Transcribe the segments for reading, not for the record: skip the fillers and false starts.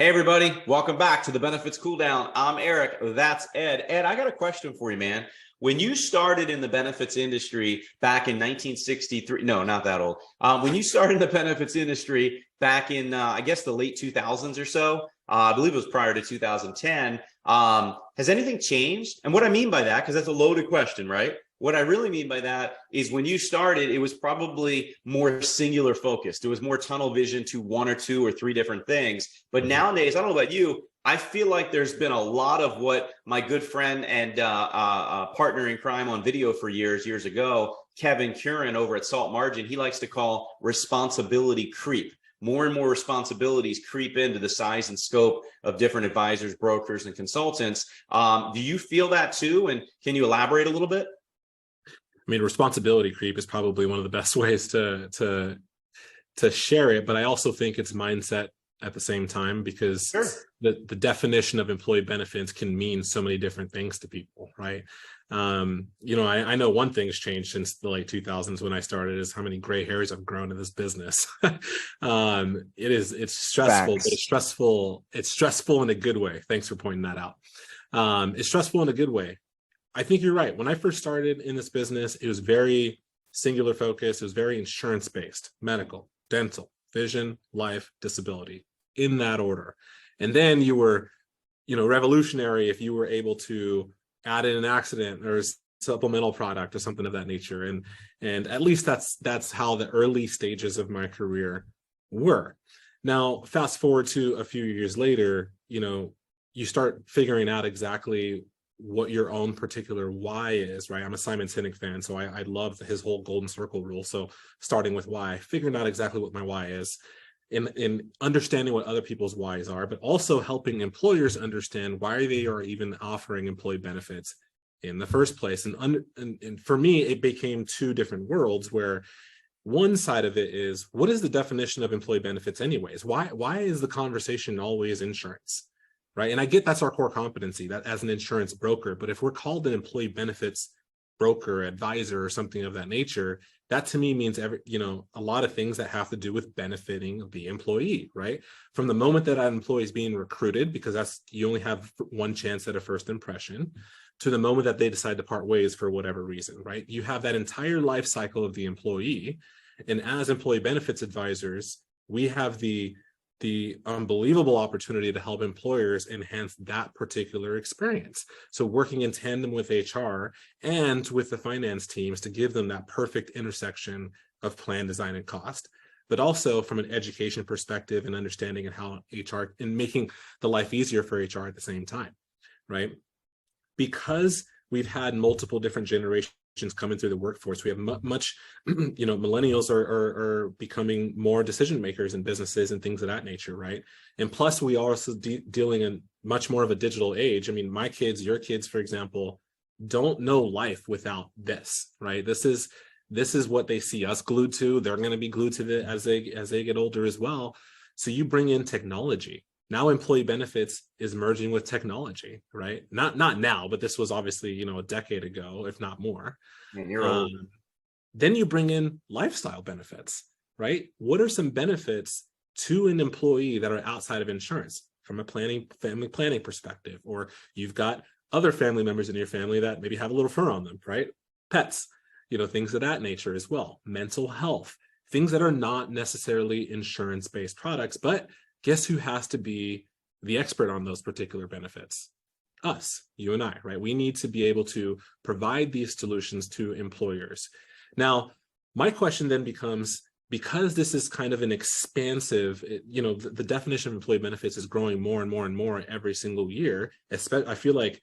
Hey, everybody. Welcome back to the Benefits Cooldown. I'm Eric. That's Ed. Ed, I got a question for you, man. When you started in the benefits industry back in 1963, no, not that old. When you started in the benefits industry back in, I guess, the late 2000s or so, I believe it was prior to 2010, has anything changed? And what I mean by that, because that's a loaded question, right? What I really mean by that is when you started, it was probably more singular focused. It was more tunnel vision to one or two or three different things. But nowadays, I don't know about you, I feel like there's been a lot of what my good friend and partner in crime on video for years ago, Kevin Curran over at Salt Margin, he likes to call responsibility creep. More and more responsibilities creep into the size and scope of different advisors, brokers, and consultants. Do you feel that too? And can you elaborate a little bit? I mean, responsibility creep is probably one of the best ways to share it, but I also think it's mindset at the same time, because Sure. the definition of employee benefits can mean so many different things to people, right? I know one thing has changed since the late 2000s when I started is how many gray hairs I've grown in this business. It's stressful, Facts. but it's stressful in a good way. Thanks for pointing that out. It's stressful in a good way. I think you're right. When I first started in this business, it was very singular focused. It was very insurance based, medical, dental, vision, life, disability, in that order. And then you were, revolutionary if you were able to add in an accident or a supplemental product or something of that nature. And at least that's how the early stages of my career were. Now, fast forward to a few years later, you start figuring out exactly what your own particular why is, right? I'm a Simon Sinek fan, so I love his whole golden circle rule. So starting with why, figuring out exactly what my why is, in understanding what other people's whys are, but also helping employers understand why they are even offering employee benefits in the first place. And for me, it became two different worlds where one side of it is, what is the definition of employee benefits anyways? Why is the conversation always insurance? Right. And I get that's our core competency, that as an insurance broker. But if we're called an employee benefits broker, advisor, or something of that nature, that to me means a lot of things that have to do with benefiting the employee, right? From the moment that an employee is being recruited, because you only have one chance at a first impression, to the moment that they decide to part ways for whatever reason, right? You have that entire life cycle of the employee. And as employee benefits advisors, we have the unbelievable opportunity to help employers enhance that particular experience. So working in tandem with HR and with the finance teams to give them that perfect intersection of plan design and cost, but also from an education perspective and understanding and how HR and making the life easier for HR at the same time, right? Because we've had multiple different generations coming through the workforce, we have much, millennials are becoming more decision makers in businesses and things of that nature, right? And plus, we are also dealing in much more of a digital age. I mean, my kids, your kids, for example, don't know life without this, right? This is what they see us glued to. They're going to be glued to it as they get older as well. So you bring in technology. Now employee benefits is merging with technology, right? Not now, but this was obviously, a decade ago, if not more. You're old. Then you bring in lifestyle benefits, right? What are some benefits to an employee that are outside of insurance from a family planning perspective? Or you've got other family members in your family that maybe have a little fur on them, right? Pets, things of that nature as well. Mental health, things that are not necessarily insurance-based products, but guess who has to be the expert on those particular benefits? Us, you and I, right? We need to be able to provide these solutions to employers. Now, my question then becomes, because this is kind of an expansive, the definition of employee benefits is growing more and more and more every single year. I feel like,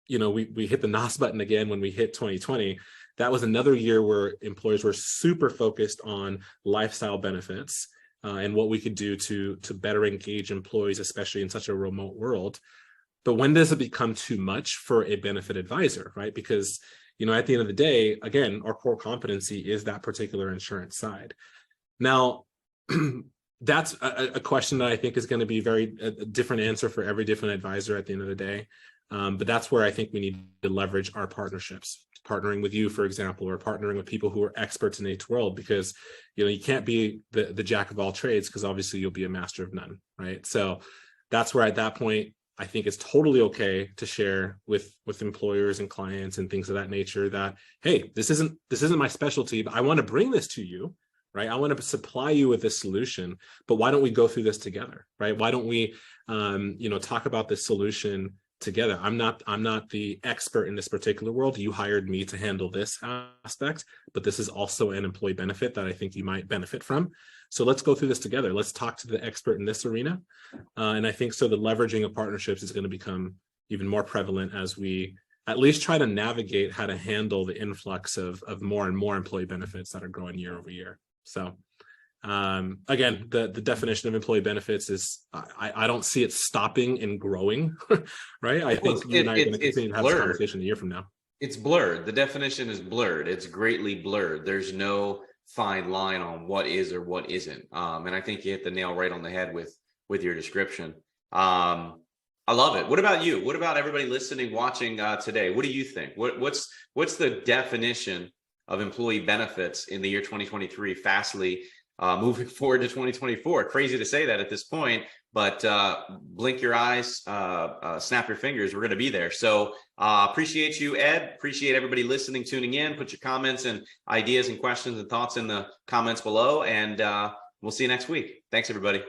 we hit the NOS button again when we hit 2020. That was another year where employers were super focused on lifestyle benefits. And what we could do to better engage employees, especially in such a remote world. But when does it become too much for a benefit advisor, right? Because, at the end of the day, again, our core competency is that particular insurance side. Now, that's a question that I think is going to be a different answer for every different advisor at the end of the day. But that's where I think we need to leverage our partnerships, partnering with you, for example, or partnering with people who are experts in each world, because, you can't be the jack of all trades, because obviously you'll be a master of none, right? So that's where at that point, I think it's totally okay to share with employers and clients and things of that nature that, hey, this isn't my specialty, but I want to bring this to you, right? I want to supply you with this solution, but why don't we go through this together, right? Why don't we, talk about this solution together? I'm not the expert in this particular world. You hired me to handle this aspect, but this is also an employee benefit that I think you might benefit from. So let's go through this together. Let's talk to the expert in this arena. And I think so the leveraging of partnerships is going to become even more prevalent as we at least try to navigate how to handle the influx of more and more employee benefits that are growing year over year. So again, the definition of employee benefits is, I don't see it stopping and growing, right? I think you and I are going to continue to have this conversation a year from now. It's blurred. The definition is blurred. It's greatly blurred. There's no fine line on what is or what isn't. And I think you hit the nail right on the head with your description. I love it. What about you? What about everybody listening, watching today? What do you think? What's the definition of employee benefits in the year 2023, fastly moving forward to 2024? Crazy to say that at this point, but blink your eyes, snap your fingers. We're going to be there. So appreciate you, Ed. Appreciate everybody listening, tuning in. Put your comments and ideas and questions and thoughts in the comments below, and we'll see you next week. Thanks, everybody.